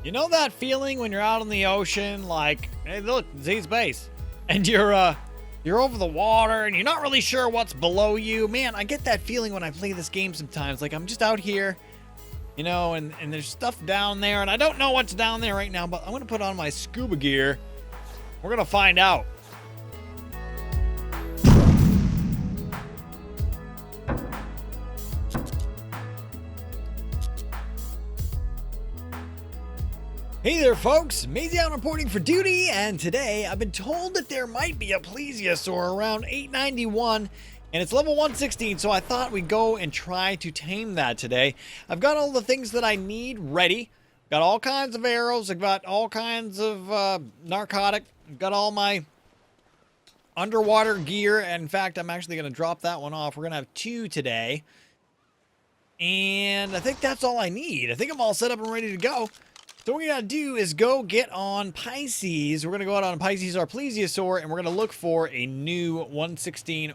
You know that feeling when you're out in the ocean, like, hey, look, Z's base, and you're over the water and you're not really sure what's below you. Man, I get that feeling when I play this game sometimes. Like I'm just out here, you know, and there's stuff down there, and I don't know what's down there right now, but I'm gonna put on my scuba gear. We're gonna find out. Hey there folks, Mazion reporting for duty, and today I've been told that there might be a Plesiosaur around 891 and it's level 116, so I thought we'd go and try to tame that today. I've got all the things that I need ready. Got all kinds of arrows, I've got all kinds of narcotic, I've got all my underwater gear, and in fact I'm actually going to drop that one off. We're going to have 2 today, and I think that's all I need. I think I'm all set up and ready to go. So what we gotta do is go get on Pisces. We're gonna go out on Pisces, our Plesiosaur, and we're gonna look for a new 116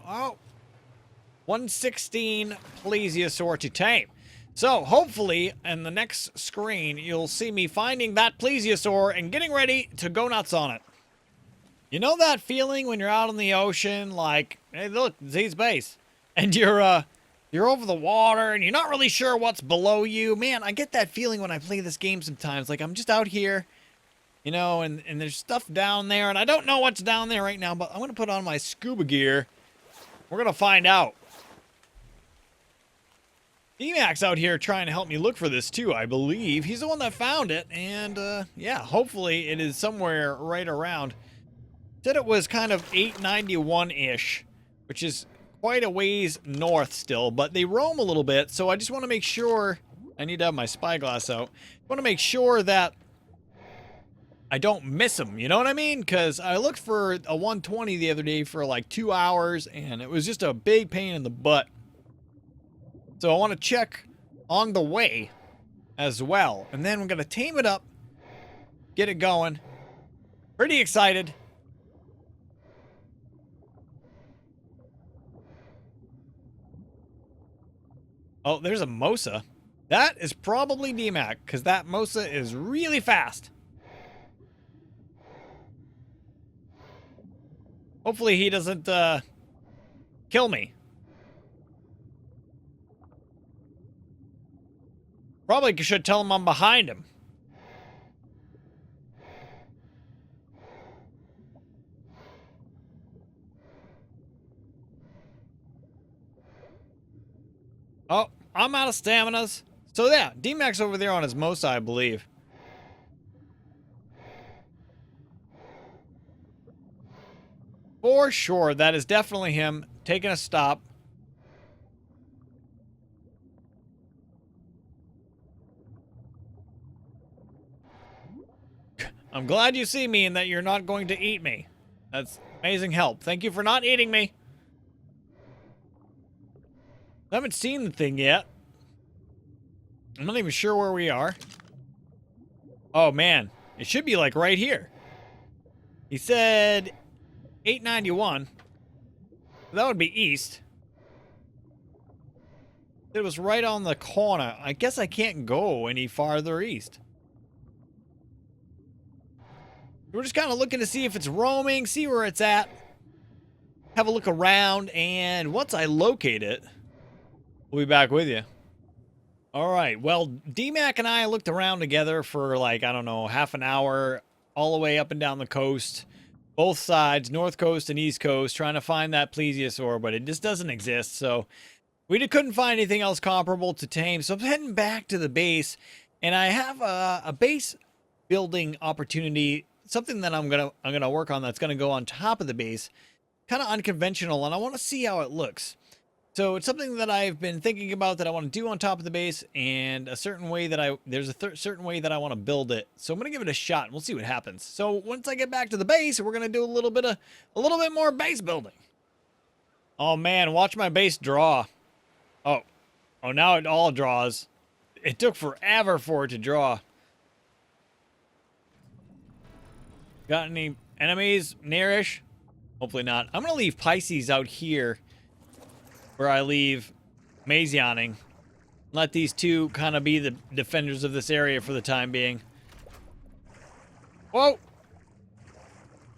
Plesiosaur to tame. So hopefully in the next screen you'll see me finding that Plesiosaur and getting ready to go nuts on it. You know that feeling when you're out in the ocean, like, hey, look, Z's base, and you're over the water and you're not really sure what's below you. Man, I get that feeling when I play this game sometimes. Like I'm just out here, you know, and there's stuff down there, and I don't know what's down there right now, but I'm going to put on my scuba gear. We're going to find out. Dmac's out here trying to help me look for this too, I believe. He's the one that found it, and yeah, hopefully it is somewhere right around. Said it was kind of 891-ish, which is quite a ways north still, but they roam a little bit, so I just want to make sure. I need to have my spyglass out. I want to make sure that I don't miss them, you know what I mean? Because I looked for a 120 the other day for like 2 hours, and it was just a big pain in the butt. So I want to check on the way as well, and then we're going to tame it up, get it going. Pretty excited. Oh, there's a Mosa. That is probably Dmac, because that Mosa is really fast. Hopefully he doesn't kill me. Probably should tell him I'm behind him. Oh, I'm out of staminas. So yeah, Dmac's over there on his Mosa, I believe. For sure, that is definitely him taking a stop. I'm glad you see me and that you're not going to eat me. That's amazing help. Thank you for not eating me. I haven't seen the thing yet. I'm not even sure where we are. Oh man, it should be like right here. He said 891. That would be east. It was right on the corner. I guess I can't go any farther east. We're just kind of looking to see if it's roaming, see where it's at. Have a look around, and once I locate it, we'll be back with you. All right. Well, Dmac and I looked around together for like, I don't know, half an hour, all the way up and down the coast, both sides, north coast and east coast, trying to find that Plesiosaur, but it just doesn't exist. So we couldn't find anything else comparable to tame. So I'm heading back to the base, and I have a base building opportunity, something that I'm gonna work on that's gonna go on top of the base, kind of unconventional, and I want to see how it looks. So it's something that I've been thinking about that I want to do on top of the base, and a certain way that certain way that I want to build it. So I'm gonna give it a shot, and we'll see what happens. So once I get back to the base, we're gonna do a little bit more base building. Oh man, watch my base draw. Oh, now it all draws. It took forever for it to draw. Got any enemies nearish? Hopefully not. I'm gonna leave Pisces out here, where I leave Mazioning. Let these two kind of be the defenders of this area for the time being. Whoa!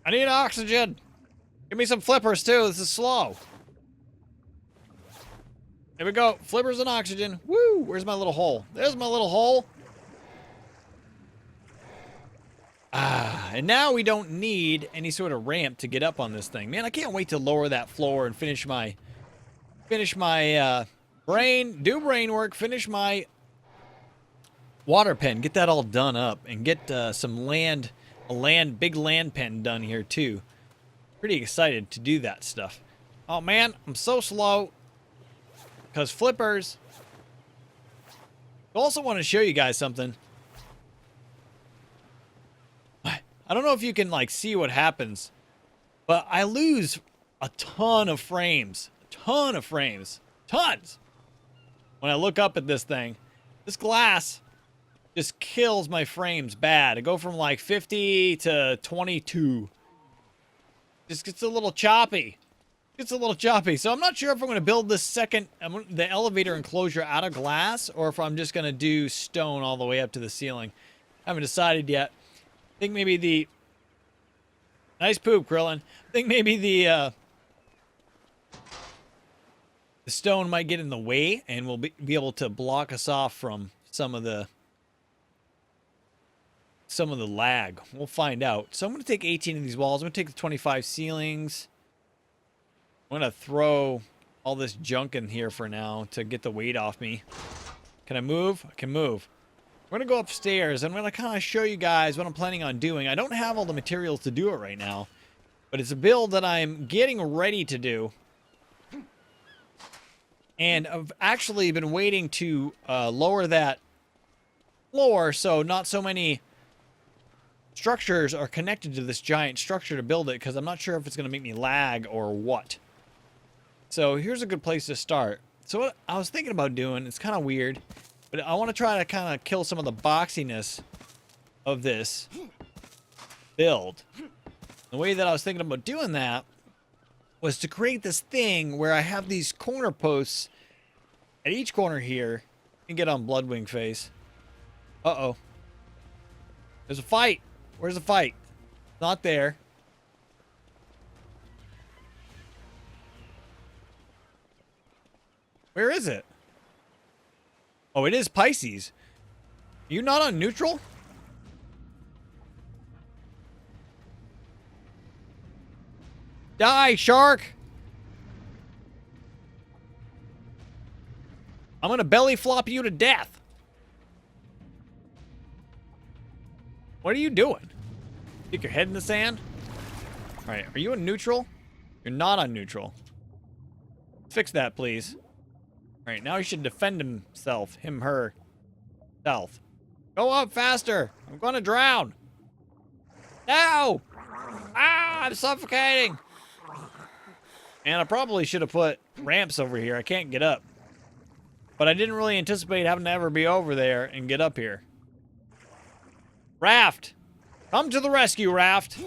I need oxygen! Give me some flippers, too. This is slow. Here we go. Flippers and oxygen. Woo! Where's my little hole? There's my little hole. Ah, and now we don't need any sort of ramp to get up on this thing. Man, I can't wait to lower that floor and finish my brain work, finish my water pen, get that all done up, and get some big land pen done here too. Pretty excited to do that stuff. Oh man, I'm so slow because flippers. I also want to show you guys something. I don't know if you can like see what happens, but I lose a ton of frames. Tons. When I look up at this thing, this glass just kills my frames bad. I go from like 50 to 22. Just gets a little choppy. So I'm not sure if I'm going to build this the elevator enclosure out of glass, or if I'm just going to do stone all the way up to the ceiling. I haven't decided yet. I think maybe the... Nice poop, Krillin. I think maybe the stone might get in the way, and we'll be able to block us off from some of the lag. We'll find out. So I'm going to take 18 of these walls. I'm going to take the 25 ceilings. I'm going to throw all this junk in here for now to get the weight off me. Can I move? I can move. We're going to go upstairs, and I'm going to kind of show you guys what I'm planning on doing. I don't have all the materials to do it right now, but it's a build that I'm getting ready to do. And I've actually been waiting to lower that floor so not so many structures are connected to this giant structure to build it, because I'm not sure if it's going to make me lag or what. So here's a good place to start. So what I was thinking about doing, it's kind of weird, but I want to try to kind of kill some of the boxiness of this build. The way that I was thinking about doing that was to create this thing where I have these corner posts at each corner here. And get on Bloodwing face. Uh-oh. There's a fight. Where's the fight? Not there. Where is it? Oh, it is Pisces. Are you not on neutral? Die, shark! I'm gonna belly flop you to death. What are you doing? Stick your head in the sand? Alright, are you in neutral? You're not on neutral. Fix that, please. Alright, now he should defend himself. Him, her. Self. Go up faster! I'm gonna drown! No! Ah, I'm suffocating! And I probably should have put ramps over here. I can't get up. But I didn't really anticipate having to ever be over there and get up here. Raft! Come to the rescue, Raft!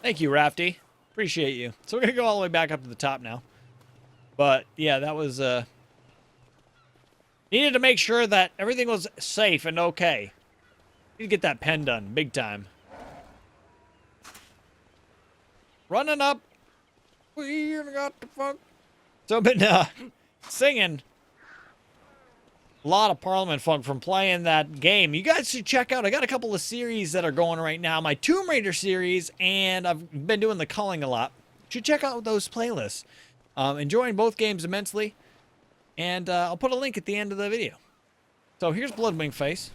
Thank you, Rafty. Appreciate you. So we're gonna go all the way back up to the top now. But, yeah, that was, needed to make sure that everything was safe and okay. Need to get that pen done, big time. Running up. We got the fuck. So I've been, singing a lot of Parliament funk from playing that game. You guys should check out, I got a couple of series that are going right now. My Tomb Raider series, and I've been doing the culling a lot. You should check out those playlists. Enjoying both games immensely. And I'll put a link at the end of the video. So here's Bloodwing face.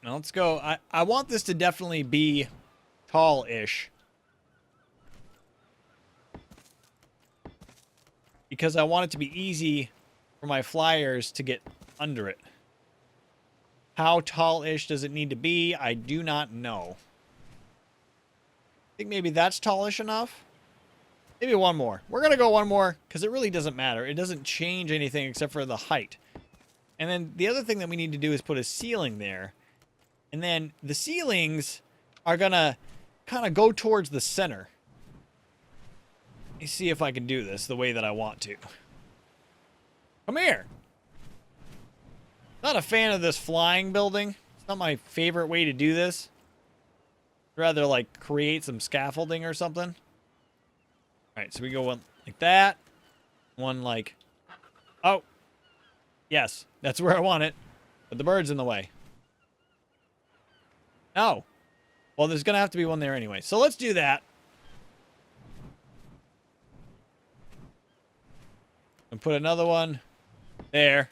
Now let's go. I want this to definitely be tall-ish. Because I want it to be easy for my flyers to get under it. How tall-ish does it need to be? I do not know. I think maybe that's tallish enough. Maybe one more. We're going to go one more because it really doesn't matter. It doesn't change anything except for the height. And then the other thing that we need to do is put a ceiling there. And then the ceilings are going to kind of go towards the center. Let me see if I can do this the way that I want to. Come here. Not a fan of this flying building. It's not my favorite way to do this. rather like create some scaffolding or something. All right, so we go one like that. One like, oh, yes, that's where I want it. But the bird's in the way. Oh, well, there's going to have to be one there anyway. So let's do that. And put another one there.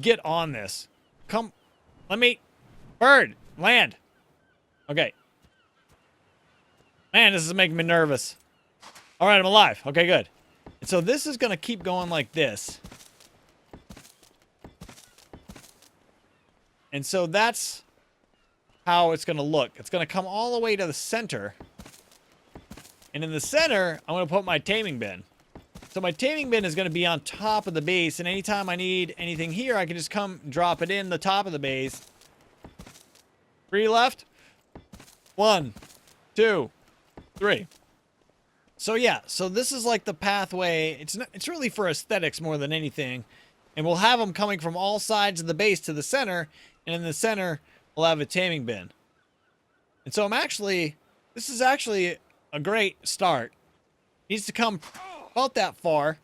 Get on this. Come, let me, bird, land. Okay. Man, this is making me nervous. All right, I'm alive. Okay, good. And so this is going to keep going like this. And so that's how it's going to look. It's going to come all the way to the center. And in the center, I'm going to put my taming bin. So my taming bin is going to be on top of the base. And anytime I need anything here, I can just come drop it in the top of the base. 3 left. 1, 2, 3. So yeah, so this is like the pathway. It's really for aesthetics more than anything. And we'll have them coming from all sides of the base to the center. And in the center, we'll have a taming bin. And so this is actually a great start. It needs to come about that far.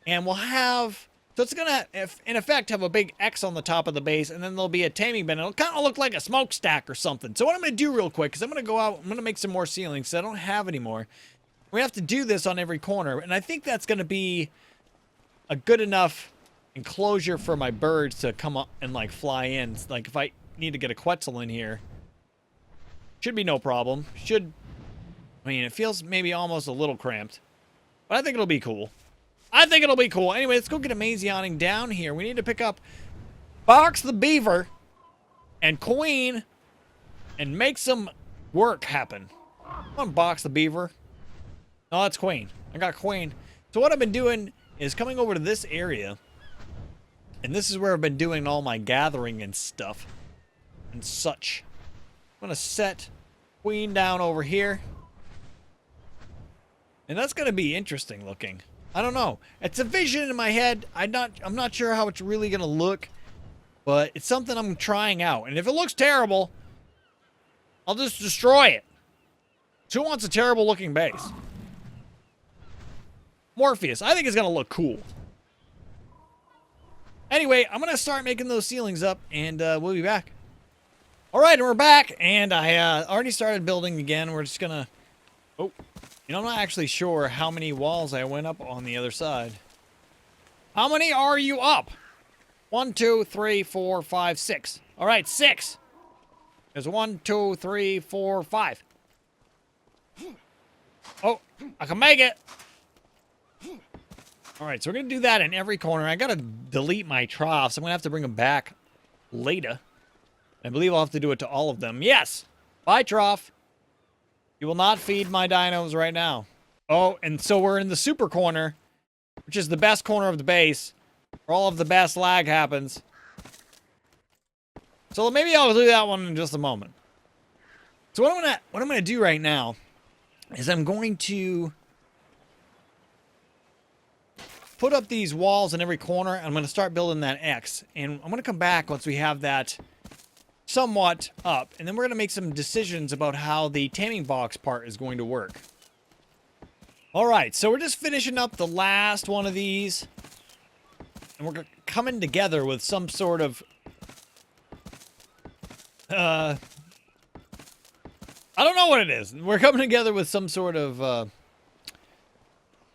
And we'll have, so it's gonna, in effect, have a big X on the top of the base. And then there'll be a taming bin. It'll kind of look like a smokestack or something. So what I'm gonna do real quick, because I'm gonna go out, I'm gonna make some more ceilings, because I don't have any more. We have to do this on every corner. And I think that's gonna be a good enough enclosure for my birds to come up and like fly in. Like if I need to get a Quetzal in here, should be no problem. I mean, it feels maybe almost a little cramped, but I think it'll be cool. Anyway, let's go get a Mazioning down here. We need to pick up Box the Beaver and Queen and make some work happen. Come on, Box the Beaver. No, that's Queen. I got Queen. So what I've been doing is coming over to this area. And this is where I've been doing all my gathering and stuff. And such. I'm going to set Queen down over here. And that's going to be interesting looking. I don't know. It's a vision in my head. I'm not sure how it's really going to look. But it's something I'm trying out. And if it looks terrible, I'll just destroy it. Who wants a terrible looking base? Morpheus. I think it's going to look cool. Anyway, I'm going to start making those ceilings up, and we'll be back. All right, and we're back, and I already started building again. We're just going to... Oh, you know, I'm not actually sure how many walls I went up on the other side. How many are you up? 1, 2, 3, 4, 5, 6. All right, 6. There's 1, 2, 3, 4, 5. Oh, I can make it. All right, so we're going to do that in every corner. I got to delete my troughs. I'm going to have to bring them back later. I believe I'll have to do it to all of them. Yes! Bye, trough. You will not feed my dinos right now. Oh, and so we're in the super corner, which is the best corner of the base, where all of the best lag happens. So maybe I'll do that one in just a moment. So what I'm gonna do right now is I'm going to put up these walls in every corner. I'm going to start building that X. And I'm going to come back once we have that somewhat up. And then we're going to make some decisions about how the taming box part is going to work. All right, so we're just finishing up the last one of these. And we're coming together with some sort of... I don't know what it is. We're coming together with some sort of...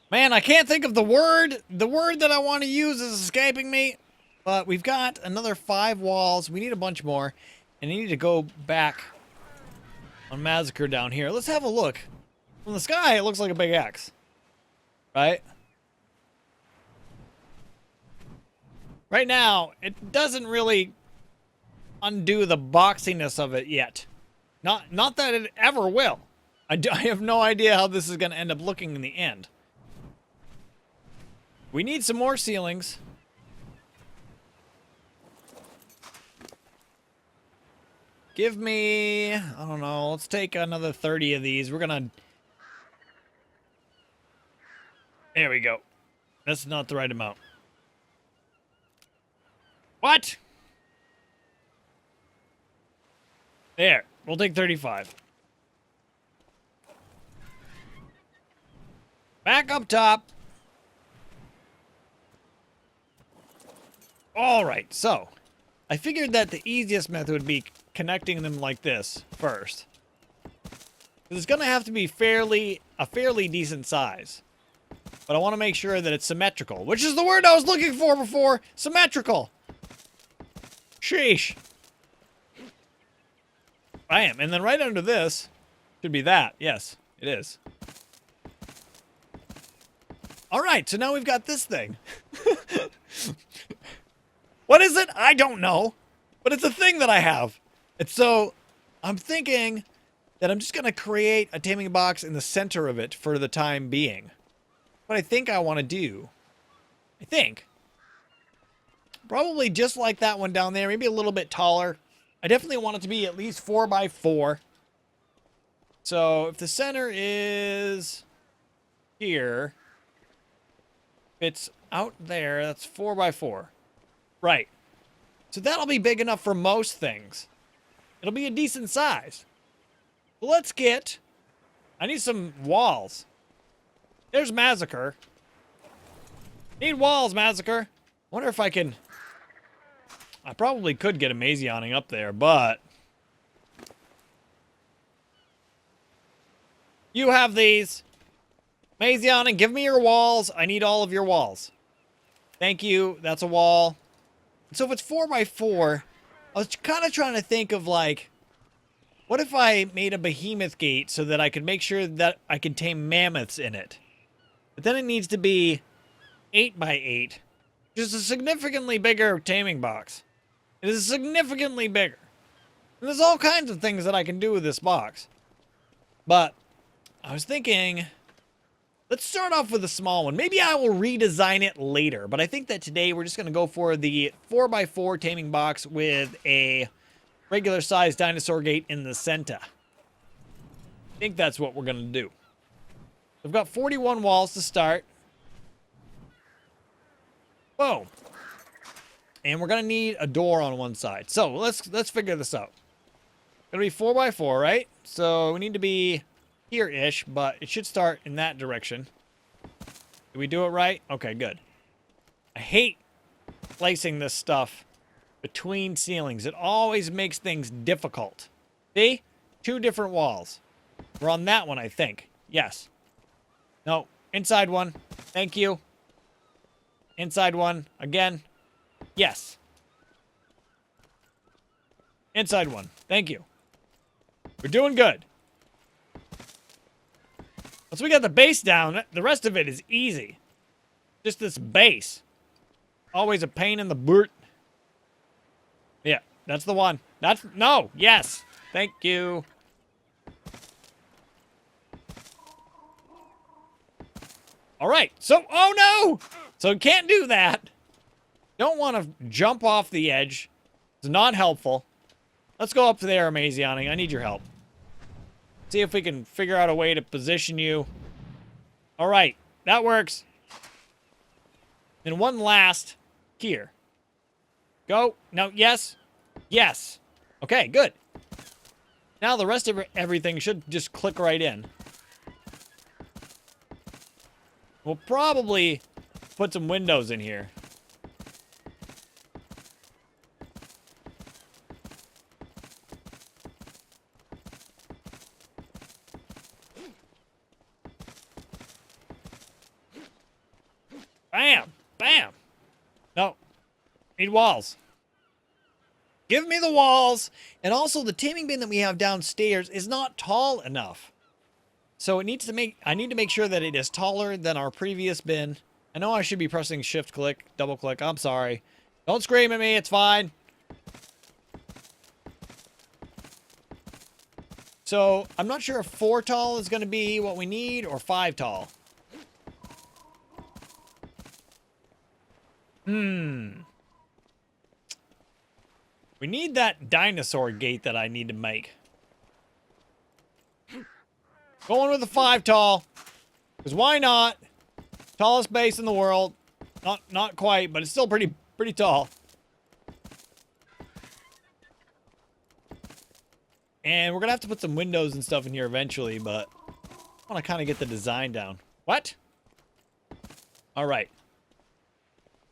Man, I can't think of the word. The word that I want to use is escaping me. But we've got another 5 walls. We need a bunch more. And I need to go back on Massacre down here. Let's have a look. From the sky, it looks like a big X. Right? Right now, it doesn't really undo the boxiness of it yet. Not that it ever will. I have no idea how this is going to end up looking in the end. We need some more ceilings. Give me, I don't know, let's take another 30 of these. We're gonna... There we go. That's not the right amount. What? There. We'll take 35. Back up top. Alright, so I figured that the easiest method would be connecting them like this first. It's going to have to be a fairly decent size. But I want to make sure that it's symmetrical, which is the word I was looking for before. Symmetrical. Sheesh. Bam. And then right under this should be that. Yes, it is. Alright, so now we've got this thing. What is it? I don't know. But it's a thing that I have. And so I'm thinking that I'm just going to create a taming box in the center of it for the time being. What I think I want to do, probably just like that one down there, maybe a little bit taller. I definitely want it to be at least 4 by 4. So if the center is here, if it's out there, that's 4 by 4. Right. So that'll be big enough for most things. It'll be a decent size. Well, let's get... I need some walls. There's Massacre. Need walls, Massacre. Wonder if I can... I probably could get a Mazioning up there, but... You have these. Mazioning, give me your walls. I need all of your walls. Thank you. That's a wall. So if it's 4 by 4, I was kind of trying to think of like, what if I made a behemoth gate so that I could make sure that I could tame mammoths in it? But then it needs to be 8 by 8, which is a significantly bigger taming box. It is significantly bigger. And there's all kinds of things that I can do with this box. But I was thinking, let's start off with a small one. Maybe I will redesign it later, but I think that today we're just going to go for the 4 by 4 taming box with a regular sized dinosaur gate in the center. I think that's what we're going to do. We've got 41 walls to start. Boom. And we're going to need a door on one side. So let's figure this out. It'll be 4 by 4, right? So we need to be here-ish, but it should start in that direction. Did we do it right? Okay, good. I hate placing this stuff between ceilings. It always makes things difficult. See? 2 different walls. We're on that one, I think. Yes. No. Inside one. Thank you. Inside one. Again. Yes. Inside one. Thank you. We're doing good. Once we got the base down, the rest of it is easy. Just this base. Always a pain in the butt. Yeah, that's the one. No, yes. Thank you. All right, so, oh no! So can't do that. Don't want to jump off the edge. It's not helpful. Let's go up there, Mazioning. I need your help. See if we can figure out a way to position you. All right, that works. And one last here. Go. No, yes. Yes. Okay, good. Now the rest of everything should just click right in. We'll probably put some windows in here. Bam! Bam! No. Need walls. Give me the walls! And also, the taming bin that we have downstairs is not tall enough. So it needs to I need to make sure that it is taller than our previous bin. I know I should be pressing shift click, double click. I'm sorry. Don't scream at me, it's fine. So, I'm not sure if 4 tall is going to be what we need or 5 tall. We need that dinosaur gate that I need to make. Going with the 5 tall. Because why not? Tallest base in the world. Not quite, but it's still pretty tall. And we're going to have to put some windows and stuff in here eventually, but I want to kind of get the design down. What? All right.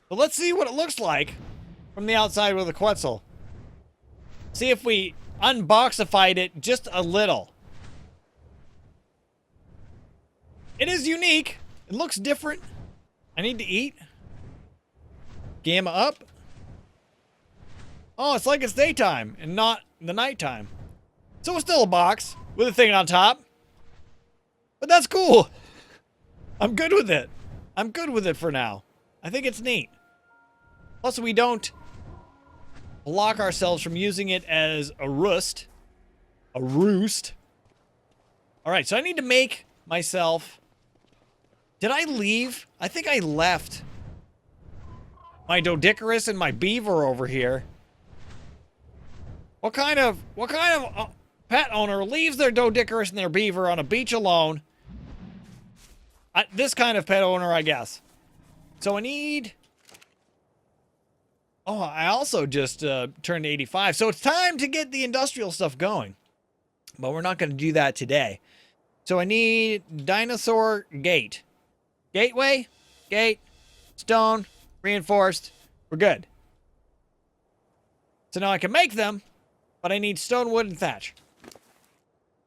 So let's see what it looks like from the outside with a Quetzal. See if we unboxified it just a little. It is unique. It looks different. I need to eat. Gamma up. Oh, it's like it's daytime and not the nighttime. So it's still a box with a thing on top. But that's cool. I'm good with it. I'm good with it for now. I think it's neat. Plus, we don't block ourselves from using it as a roost. A roost. Alright, so I need to make myself... Did I leave? I think I left my Doedicurus and my beaver over here. What kind of pet owner leaves their Doedicurus and their beaver on a beach alone? This kind of pet owner, I guess. So I need... Oh, I also just turned 85. So it's time to get the industrial stuff going. But we're not going to do that today. So I need dinosaur gate. Gateway, gate, stone, reinforced. We're good. So now I can make them, but I need stone, wood, and thatch.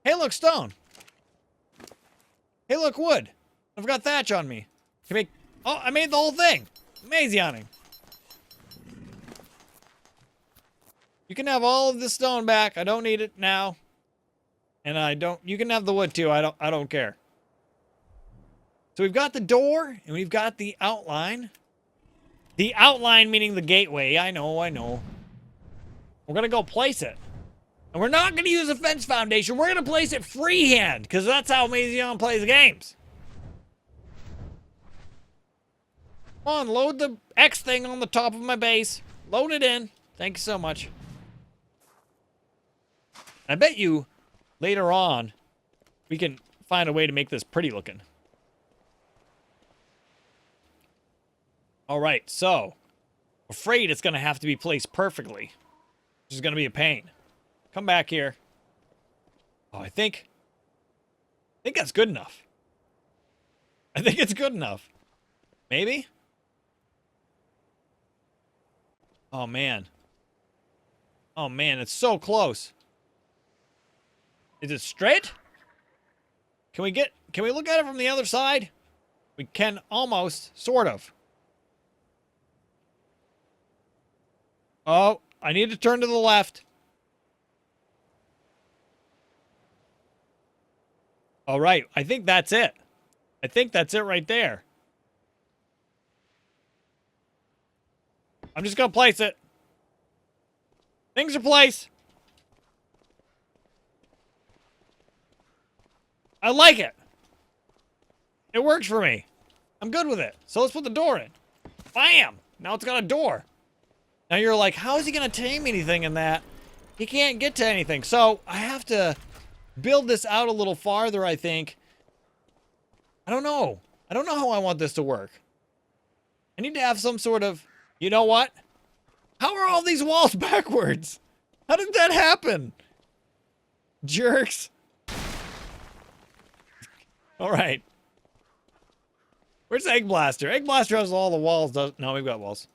Hey, look, stone. Hey, look, wood. I've got thatch on me. Can make... Oh, I made the whole thing. Mazioning. You can have all of the stone back. I don't need it now. And I don't... You can have the wood, too. I don't care. So we've got the door, and we've got the outline. The outline meaning the gateway. I know. We're going to go place it. And we're not going to use a fence foundation. We're going to place it freehand, because that's how Mazion plays games. Come on, load the X thing on the top of my base. Load it in. Thank you so much. I bet you later on we can find a way to make this pretty looking. All right, so I'm afraid it's going to have to be placed perfectly, which is going to be a pain. Come back here. Oh, I think that's good enough. I think it's good enough. Maybe? Oh, man. Oh, man, it's so close. Is it straight? Can we look at it from the other side? We can almost, sort of. Oh, I need to turn to the left. All right, I think that's it. I think that's it right there. I'm just going to place it. Things are placed. I like it. It works for me. I'm good with it. So let's put the door in. Bam! Now it's got a door. Now you're like, how is he going to tame anything in that? He can't get to anything. So I have to build this out a little farther, I think. I don't know. I don't know how I want this to work. I need to have some sort of... You know what? How are all these walls backwards? How did that happen? Jerks. All right. Where's Egg Blaster? Egg Blaster has all the walls. No, we've got walls.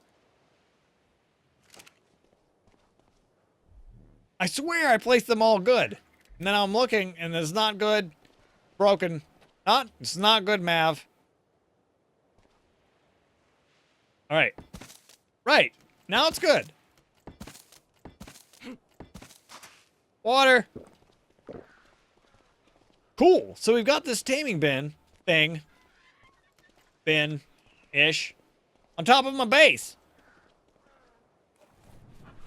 I swear I placed them all good. And then I'm looking, and it's not good. Broken. It's not good, Mav. All right. Right. Now it's good. Water. Cool. So we've got this taming bin thing. Bin-ish. On top of my base.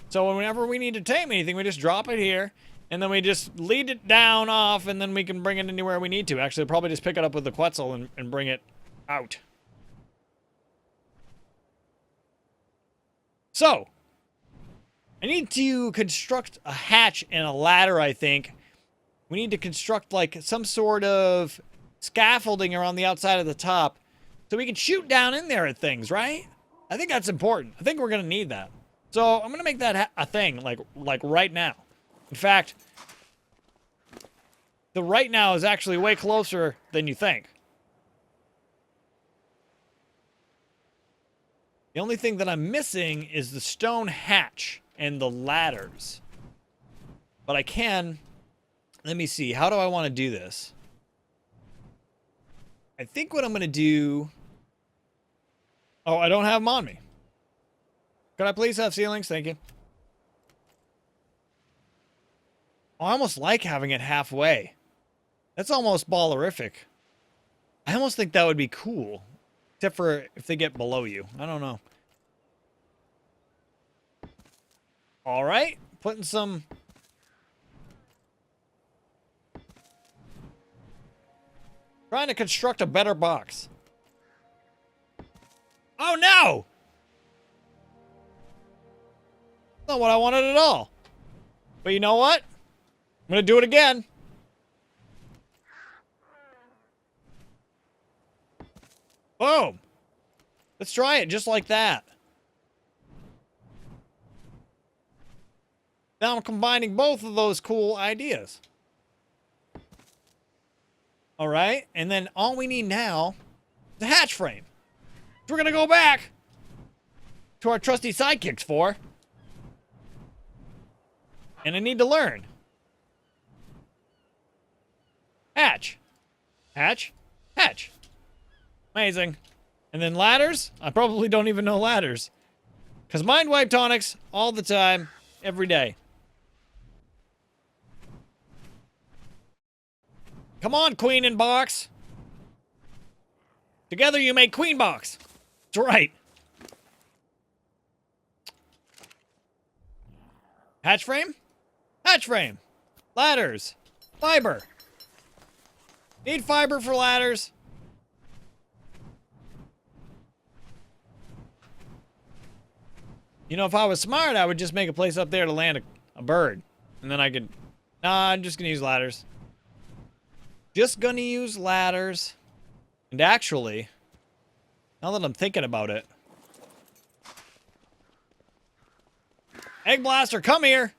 So whenever we need to tame anything, we just drop it here. And then we just lead it down off, and then we can bring it anywhere we need to. Actually, we'll probably just pick it up with the Quetzal and bring it out. So, I need to construct a hatch and a ladder, I think. We need to construct, like, some sort of scaffolding around the outside of the top so we can shoot down in there at things, right? I think that's important. I think we're going to need that. So, I'm going to make that a thing, like right now. In fact, the right now is actually way closer than you think. The only thing that I'm missing is the stone hatch and the ladders. But I can... Let me see. How do I want to do this? I think what I'm going to do... Oh, I don't have them on me. Could I please have ceilings? Thank you. Oh, I almost like having it halfway. That's almost ballerific. I almost think that would be cool. Except for if they get below you. I don't know. Alright. Putting some... Trying to construct a better box. Oh no! Not what I wanted at all. But you know what? I'm gonna do it again. Boom. Let's try it just like that. Now I'm combining both of those cool ideas. Alright, and then all we need now is a hatch frame. So we're gonna go back to our trusty sidekicks for. And I need to learn. Hatch. Hatch. Hatch. Amazing. And then ladders? I probably don't even know ladders. Because mind wipe tonics all the time, every day. Come on, Queen and Box. Together you make Queen Box. That's right. Hatch frame? Hatch frame. Ladders. Fiber. Need fiber for ladders. You know, if I was smart, I would just make a place up there to land a bird. And then I could... Nah, I'm just gonna use ladders. Just gonna use ladders. And actually, now that I'm thinking about it... Egg Blaster, come here!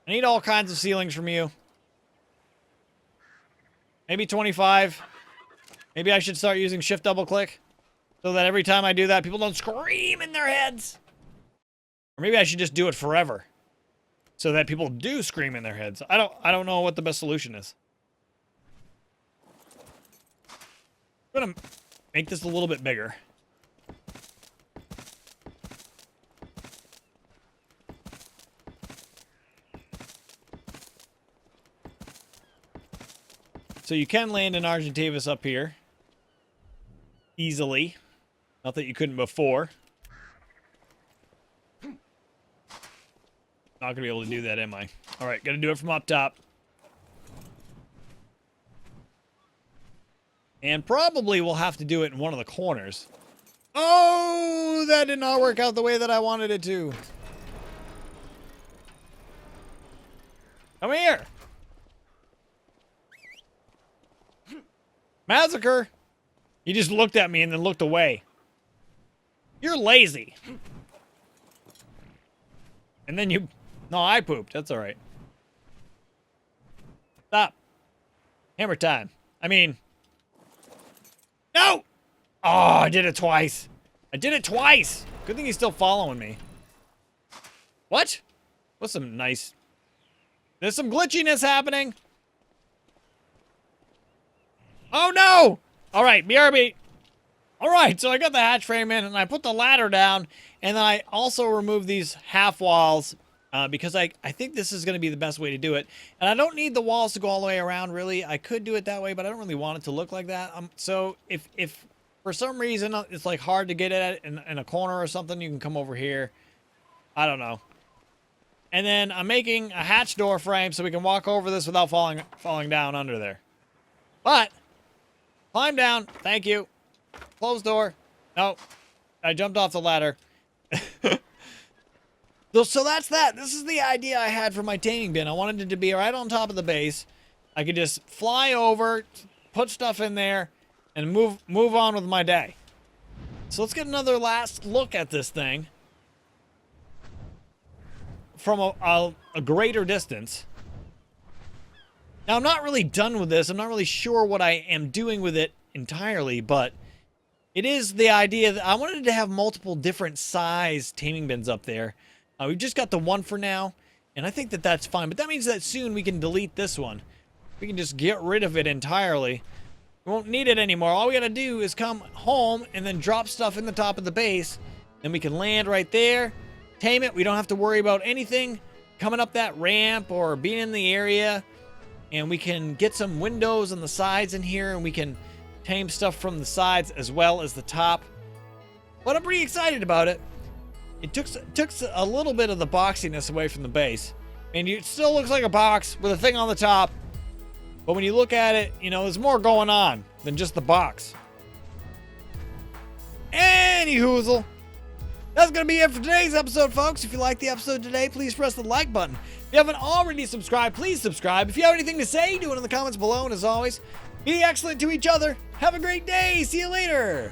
I need all kinds of ceilings from you. Maybe 25. Maybe I should start using shift double click. So that every time I do that, people don't scream in their heads. Or maybe I should just do it forever. So that people do scream in their heads. I don't know what the best solution is. I'm gonna make this a little bit bigger. So you can land an Argentavis up here. Easily. Not that you couldn't before. Not gonna be able to do that, am I? Alright, gotta do it from up top. And probably we'll have to do it in one of the corners. Oh, that did not work out the way that I wanted it to. Come here. Massacre. He just looked at me and then looked away. You're lazy. And then you... No, I pooped. That's alright. Stop. Hammer time. I mean... No! Oh, I did it twice. I did it twice. Good thing he's still following me. What? What's some nice... There's some glitchiness happening. Oh, no! Alright, BRB. Alright, so I got the hatch frame in, and I put the ladder down, and then I also removed these half walls, because I think this is going to be the best way to do it. And I don't need the walls to go all the way around, really. I could do it that way, but I don't really want it to look like that. So if for some reason it's like hard to get at it in a corner or something, you can come over here. I don't know. And then I'm making a hatch door frame so we can walk over this without falling down under there. But... Climb down. Thank you. Close door. No. I jumped off the ladder. So that's that. This is the idea I had for my taming bin. I wanted it to be right on top of the base. I could just fly over, put stuff in there, and move on with my day. So let's get another last look at this thing. From a greater distance. Now, I'm not really done with this. I'm not really sure what I am doing with it entirely, but it is the idea that I wanted to have multiple different size taming bins up there. We've just got the one for now, and I think that that's fine. But that means that soon we can delete this one. We can just get rid of it entirely. We won't need it anymore. All we gotta do is come home and then drop stuff in the top of the base. Then we can land right there, tame it. We don't have to worry about anything coming up that ramp or being in the area. And we can get some windows on the sides in here, and we can tame stuff from the sides as well as the top. But I'm pretty excited about it. It took a little bit of the boxiness away from the base. And it still looks like a box with a thing on the top. But when you look at it, you know, there's more going on than just the box. Anyhoozle. That's going to be it for today's episode, folks. If you liked the episode today, please press the like button. If you haven't already subscribed, please subscribe. If you have anything to say, do it in the comments below. And as always, be excellent to each other. Have a great day. See you later.